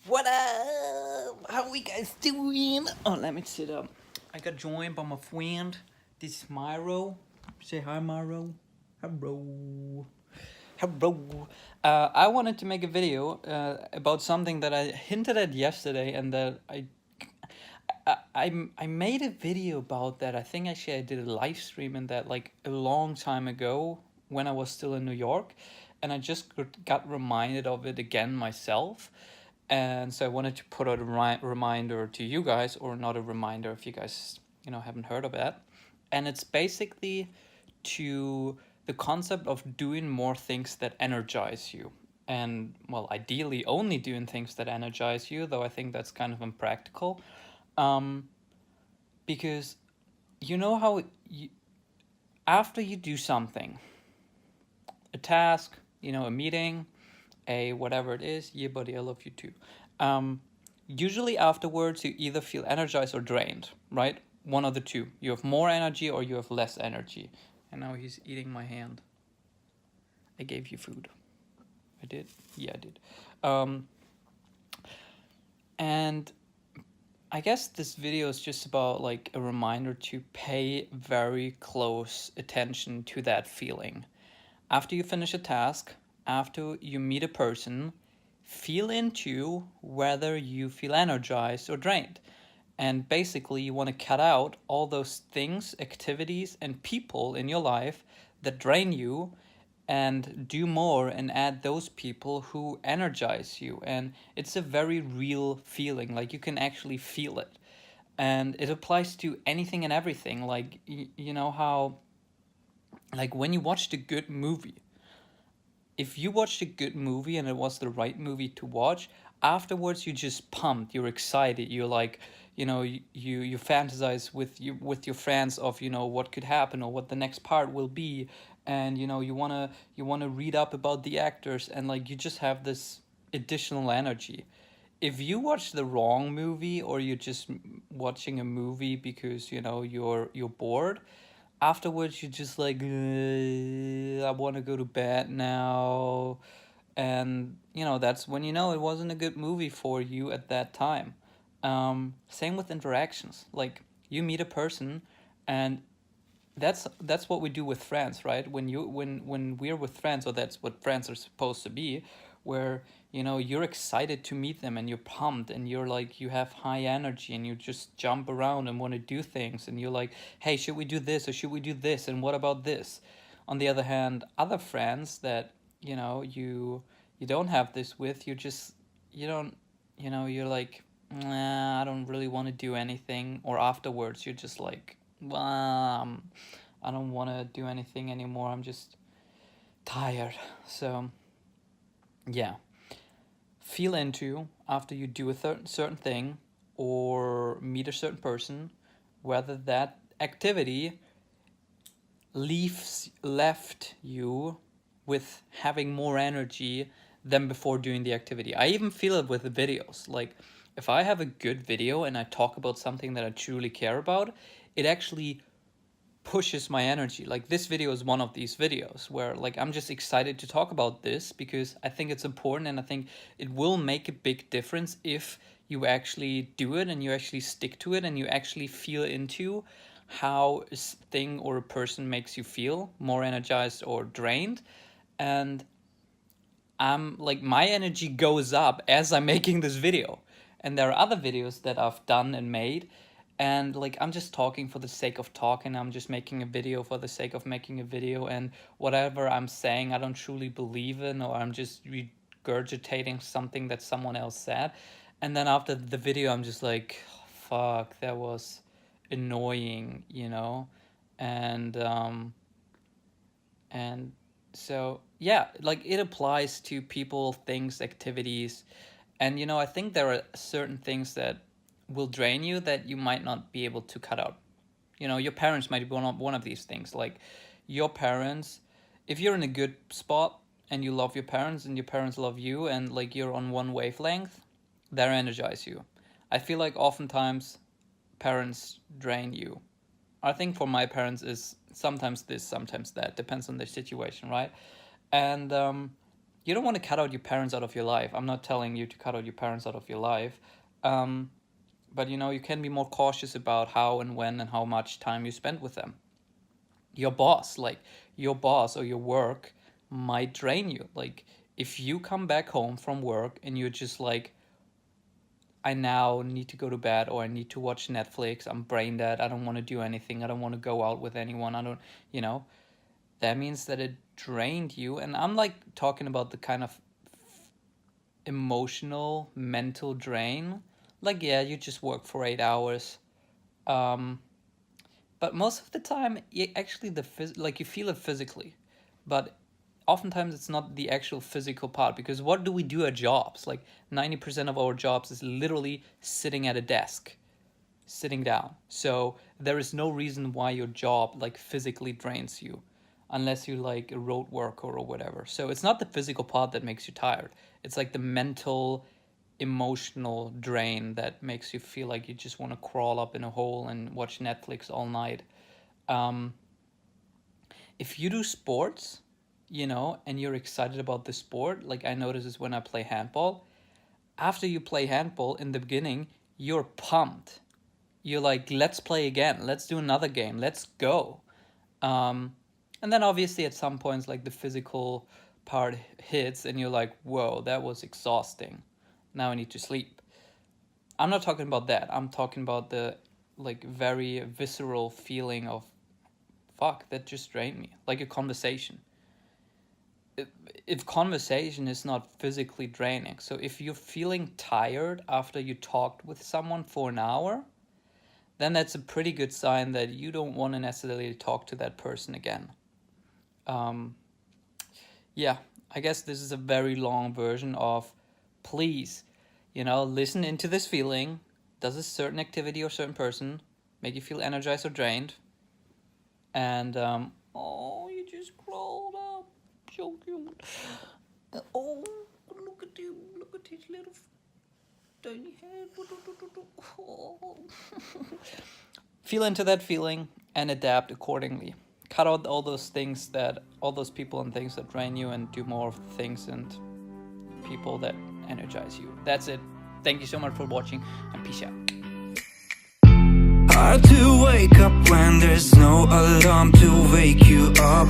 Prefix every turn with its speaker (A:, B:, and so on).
A: What up? How we guys doing? Oh, let me sit up. I got joined by my friend. This is Myro. Say hi, Myro. Hello. Hello. I wanted to make a video about something that I hinted at yesterday, and that I made a video about that. I think actually I did a live stream in that like a long time ago when I was still in New York, and I just got reminded of it again myself. And so I wanted to put out a reminder to you guys, or not a reminder if you guys haven't heard of that. And it's basically to the concept of doing more things that energize you. And well, ideally only doing things that energize you, though I think that's kind of impractical. Um, because you know how after you do something, a task, a meeting, a whatever it is, yeah, buddy, I love you too. Um, Usually afterwards, you either feel energized or drained, right? One of the two. You have more energy or you have less energy. And now he's eating my hand. I gave you food. I did? Yeah, I did. And I guess this video is just about like a reminder to pay very close attention to that feeling. After you finish a task, after you meet a person, feel into whether you feel energized or drained. And basically, you want to cut out all those things, activities, and people in your life that drain you, and do more and add those people who energize you. And it's a very real feeling, like you can actually feel it. And it applies to anything and everything. Like, you know how, like when you watched a good movie, if you watched a good movie and it was the right movie to watch, afterwards you just pumped, you're excited, you're like, you fantasize with your friends of what could happen or what the next part will be, and you wanna read up about the actors, and like you just have this additional energy. If you watch the wrong movie, or you're just watching a movie because you're bored, afterwards you're just like, I want to go to bed now. And that's when it wasn't a good movie for you at that time. Same with interactions. Like, you meet a person, and that's what we do with friends, right? When we're with friends, or that's what friends are supposed to be, where you're excited to meet them, and you're pumped, and you're like, you have high energy, and you just jump around and want to do things, and you're like, hey, should we do this, or should we do this, and what about this? On the other hand, other friends that you don't have this with, you don't you're like, nah, I don't really want to do anything, or afterwards you're just like, well, I don't want to do anything anymore, I'm just tired. So yeah, feel into, after you do a certain thing or meet a certain person, whether that activity left you with having more energy than before doing the activity. I even feel it with the videos. Like, if I have a good video and I talk about something that I truly care about, it actually pushes my energy. Like, this video is one of these videos where like I'm just excited to talk about this because I think it's important, and I think it will make a big difference if you actually do it and you actually stick to it and you actually feel into how a thing or a person makes you feel more energized or drained. And I'm like, my energy goes up as I'm making this video. And there are other videos that I've done and made, and like I'm just talking for the sake of talking. I'm just making a video for the sake of making a video, and whatever I'm saying I don't truly believe in, or I'm just regurgitating something that someone else said. And then after the video I'm just like, fuck, that was annoying, and and so, yeah, like it applies to people, things, activities. And I think there are certain things that will drain you that you might not be able to cut out. Your parents might be one of these things. Like, your parents, if you're in a good spot and you love your parents and your parents love you, and like you're on one wavelength, they energize you. I feel like oftentimes parents drain you. I think for my parents is sometimes this, sometimes that, depends on their situation, right? And You don't want to cut out your parents out of your life. I'm not telling you to cut out your parents out of your life. But you can be more cautious about how and when and how much time you spend with them. Your boss or your work might drain you. Like, if you come back home from work and you're just like, I now need to go to bed, or I need to watch Netflix, I'm brain dead, I don't want to do anything, I don't want to go out with anyone, I don't, that means that it drained you. And I'm like talking about the kind of emotional, mental drain. Like, yeah, you just work for 8 hours. But most of the time, actually, you feel it physically. But oftentimes it's not the actual physical part, because what do we do at jobs? Like 90% of our jobs is literally sitting at a desk, sitting down. So there is no reason why your job like physically drains you, unless you like a road worker or whatever. So it's not the physical part that makes you tired. It's like the mental, emotional drain that makes you feel like you just want to crawl up in a hole and watch Netflix all night. If you do sports, and you're excited about the sport, like I notice this when I play handball. After you play handball, in the beginning, you're pumped. You're like, let's play again. Let's do another game. Let's go. And then obviously at some points, like the physical part hits and you're like, whoa, that was exhausting. Now I need to sleep. I'm not talking about that. I'm talking about the like very visceral feeling of, fuck, that just drained me. Like a conversation. If conversation is not physically draining, so if you're feeling tired after you talked with someone for an hour, then that's a pretty good sign that you don't want to necessarily talk to that person again. Yeah, I guess this is a very long version of, please, listen into this feeling. Does a certain activity or certain person make you feel energized or drained? And oh, you just crawled up. So cute. Oh, look at him. Look at his little tiny head. Oh. Feel into that feeling and adapt accordingly. Cut out all those people and things that drain you, and do more of the things and people that energize you. That's it. Thank you so much for watching, and peace out.
B: Hard to wake up when there's no alarm to wake you up.